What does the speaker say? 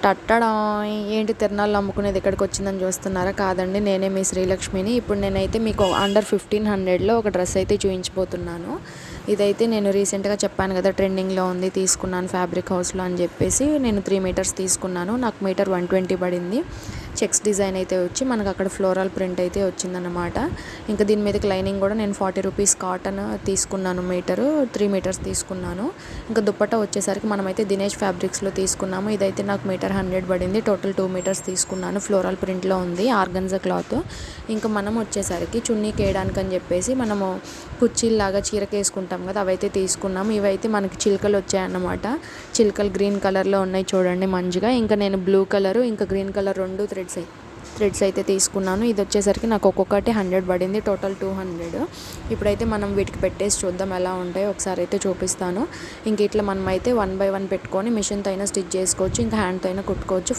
టట్టడా ఏంటి తిరణాల్లో అమ్ముకునేది ఇక్కడికి వచ్చిందని చూస్తున్నారా? కాదండి, నేనే మీ శ్రీలక్ష్మిని. ఇప్పుడు నేనైతే మీకు అండర్ 1500లో ఒక డ్రెస్ అయితే చూపించబోతున్నాను. ఇదైతే నేను రీసెంట్గా చెప్పాను కదా, ట్రెండింగ్లో ఉంది, తీసుకున్నాను ఫ్యాబ్రిక్ హౌస్లో అని చెప్పేసి. నేను 3 మీటర్స్ తీసుకున్నాను. నాకు మీటర్ 120 పడింది. చెక్స్ డిజైన్ అయితే వచ్చి మనకు అక్కడ ఫ్లోరల్ ప్రింట్ అయితే వచ్చిందన్నమాట. ఇంకా దీని మీదకి లైనింగ్ కూడా నేను 40 రూపీస్ కాటన్ తీసుకున్నాను. మీటరు 3 మీటర్స్ తీసుకున్నాను. ఇంకా దుప్పట్టా వచ్చేసరికి మనమైతే దినేష్ ఫ్యాబ్రిక్స్లో తీసుకున్నాము. ఇదైతే నాకు మీటర్ 100 పడింది. టోటల్ 2 మీటర్స్ తీసుకున్నాను. ఫ్లోరల్ ప్రింట్లో ఉంది, ఆర్గన్జా క్లాత్. ఇంకా మనం వచ్చేసరికి చున్నీకి వేయడానికి అని చెప్పేసి మనము కుర్చీలాగా చీరకి వేసుకుంటాం కదా, అవైతే తీసుకున్నాము. ఇవైతే మనకి చిలుకలు వచ్చాయన్నమాట. చిలుకలు గ్రీన్ కలర్లో ఉన్నాయి చూడండి మంచిగా. ఇంకా నేను బ్లూ కలరు ఇంకా గ్రీన్ కలర్ 2 థ్రెడ్స్ అయితే తీసుకున్నాను. ఇది వచ్చేసరికి నాకు ఒక్కొక్కటి 100 పడింది. టోటల్ 200. ఇప్పుడైతే మనం వీటికి పెట్టేసి చూద్దాం ఎలా ఉంటాయో. ఒకసారి అయితే చూపిస్తాను. ఇంక ఇట్లా మనమైతే 1 by 1 పెట్టుకొని మిషన్తో అయినా స్టిచ్ చేసుకోవచ్చు, ఇంకా హ్యాండ్తో అయినా కుట్టుకోవచ్చు.